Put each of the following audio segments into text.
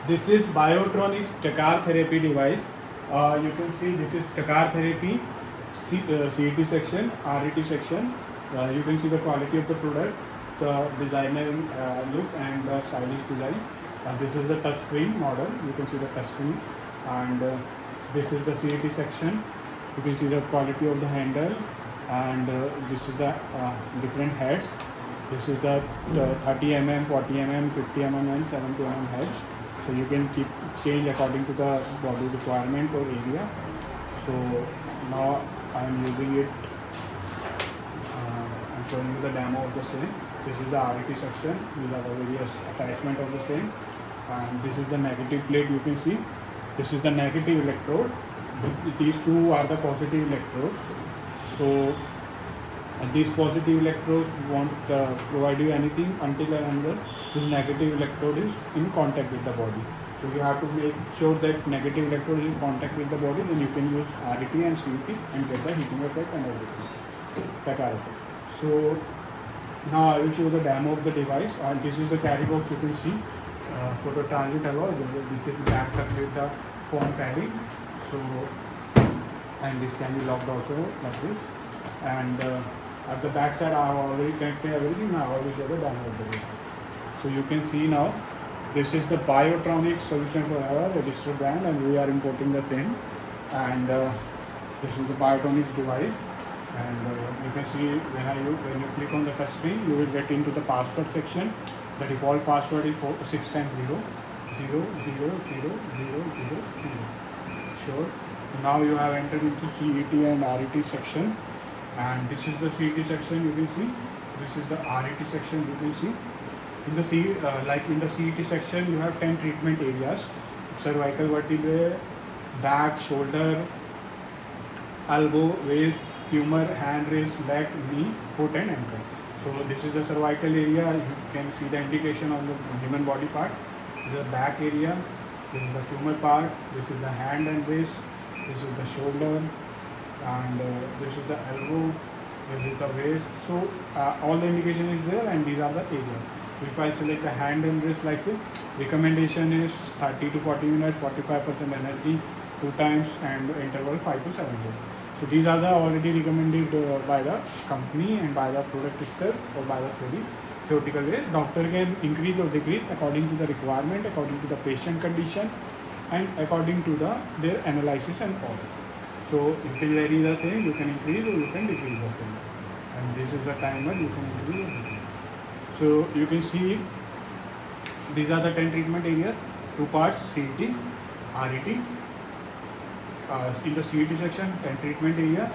This is Biotronix TECAR therapy device. You can see this is TECAR therapy, CET section, RET section. You can see the quality of the product, the designer look and the stylish design. This is the touchscreen model. You can see the touchscreen, and this is the CET section. You can see the quality of the handle, and this is the different heads. This is the 30 mm, 40 mm, 50 mm, and 70 mm heads. So you can change according to the body requirement or area. So now I am using it. I'm showing you the demo of the same. This is the RET section. These are the various attachment of the same. And this is the negative plate. You can see. This is the negative electrode. These two are the positive electrodes. So these positive electrodes won't provide you anything until and unless this negative electrode is in contact with the body. So you have to make sure that negative electrode is in contact with the body, then you can use RET and CET and get the heating effect and everything. TECAR effect. So now I will show the demo of the device. And this is the carry box. You can see for the transit alloy. This is backed up with the foam padding. So and this can be locked also like this. And at the back side I have already connected everything. Now I will show the demo of the device. So you can see now, this is the Biotronix Solution Forever registered brand, and we are importing the same. And this is the Biotronix device. And you can see when you click on the touch screen, you will get into the password section. The default password is 6 times 0, 0, 0, 0, 0, 0, 0. Sure. Now you have entered into CET and RET section. And this is the CET section. You can see. This is the RET section. You can see. In the CET section, you have 10 treatment areas: cervical vertebrae, back, shoulder, elbow, waist, femur, hand, wrist, leg, knee, foot, and ankle. So this is the cervical area. You can see the indication of the human body part. This is the back area. This is the femur part. This is the hand and wrist. This is the shoulder, and this is the elbow. This is the waist. So all the indication is there, and these are the areas. If I select the hand and wrist like this, recommendation is 30 to 40 minutes, 45% energy, 2 times, and interval 5 to 7 days. So these are the already recommended by the company and by the product itself or by the theoretical way. Doctor can increase or decrease according to the requirement, according to the patient condition, and according to their analysis and all. So you can vary the thing, you can increase or you can decrease the thing. And this is the timer, you can increase or decrease. So you can see these are the 10 treatment areas, 2 parts, CET, RET. In the CET section, 10 treatment area,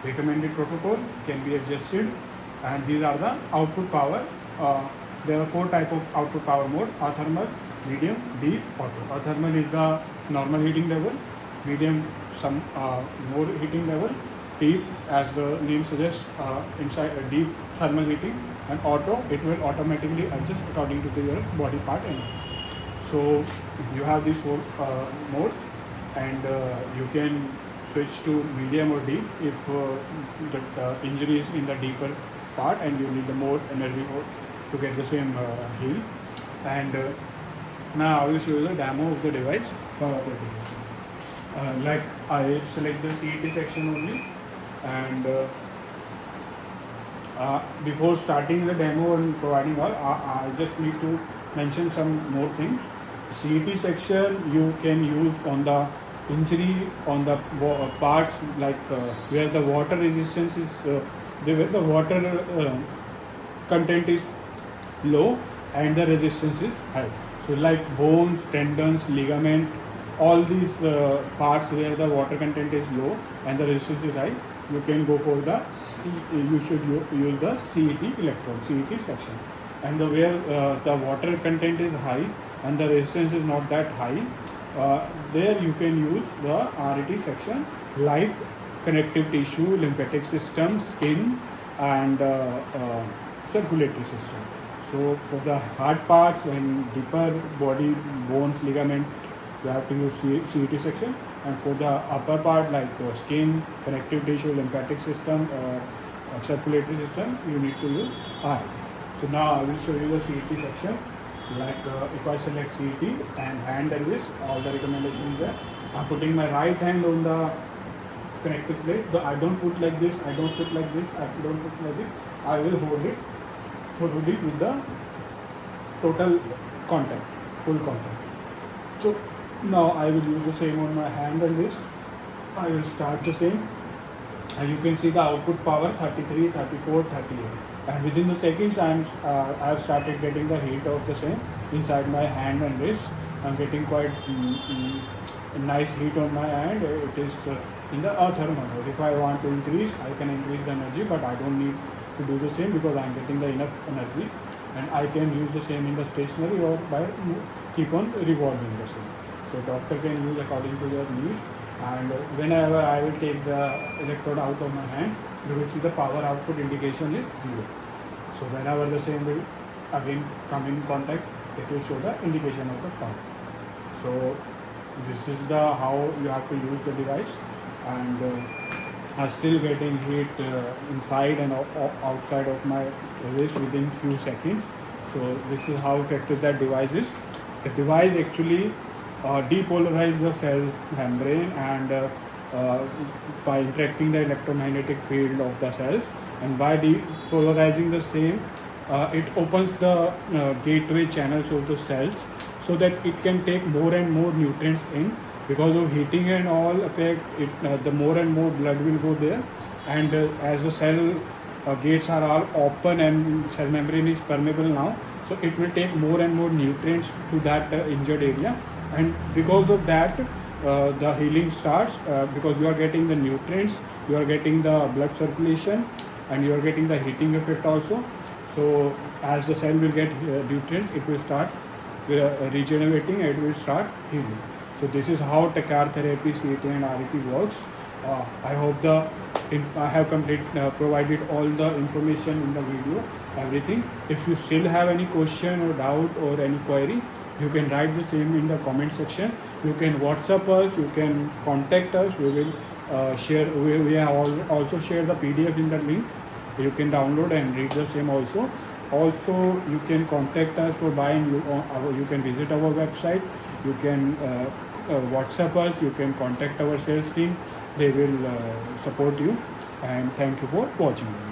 recommended protocol can be adjusted, and these are the output power. There are 4 types of output power mode: athermal, medium, deep, auto. Athermal is the normal heating level, medium some more heating level, deep as the name suggests inside a deep thermal heating, and auto, it will automatically adjust according to your body part. And so you have these 4 modes, and you can switch to medium or deep if the injury is in the deeper part and you need the more energy to get the same heal. And now I will show you the demo of the device. Like I select the CET section only, and before starting the demo and providing all, I just need to mention some more things. CET section you can use on the injury, on the parts like where the water resistance is, where the water content is low and the resistance is high. So like bones, tendons, ligament, all these parts where the water content is low and the resistance is high, you can go for you should use the CET electrode, CET section. And where the water content is high and the resistance is not that high, there you can use the RET section, like connective tissue, lymphatic system, skin, and circulatory system. So for the hard parts and deeper body, bones, ligament, you have to use CET section. And for the upper part like skin, connective tissue, lymphatic system, circulatory system, you need to use RET. So now I will show you the CET section. Like if I select CET and hand and wrist, all the recommendations there. I'm putting my right hand on the connected plate. So I don't put like this, I don't put like this, I don't put like this. I will hold it thoroughly with the total contact, full contact. So now I will use the same on my hand and wrist. I will start the same. And you can see the output power 33, 34, 38. And within the seconds, I have started getting the heat of the same inside my hand and wrist. I'm getting quite a nice heat on my hand. It is in the thermal mode. If I want to increase, I can increase the energy, but I don't need to do the same because I'm getting the enough energy. And I can use the same in the stationary or by keep on revolving the same. So doctor can use according to their need. And whenever I will take the electrode out of my hand, you will see the power output indication is 0. So whenever the same will again come in contact, it will show the indication of the power. So this is the how you have to use the device, and I'm still getting heat inside and outside of my wrist within few seconds. So this is how effective that device is. The device actually depolarize the cell membrane and by interacting the electromagnetic field of the cells, and by depolarizing the same, it opens the gateway channels of the cells so that it can take more and more nutrients in. Because of heating and all effect, the more and more blood will go there, and as the cell gates are all open and cell membrane is permeable now, so it will take more and more nutrients to that injured area, and because of that the healing starts, because you are getting the nutrients, you are getting the blood circulation, and you are getting the heating effect also. So as the cell will get nutrients, it will start regenerating, it will start healing. So this is how TECAR therapy, CET and RET works. I hope I have provided all the information in the video, everything. If you still have any question or doubt or any query, you can write the same in the comment section. You can WhatsApp us, you can contact us. We will share. We have also share the PDF in the link. You can download and read the same also. Also, you can contact us for buying. You can visit our website. You can WhatsApp us. You can contact our sales team. They will support you. And thank you for watching.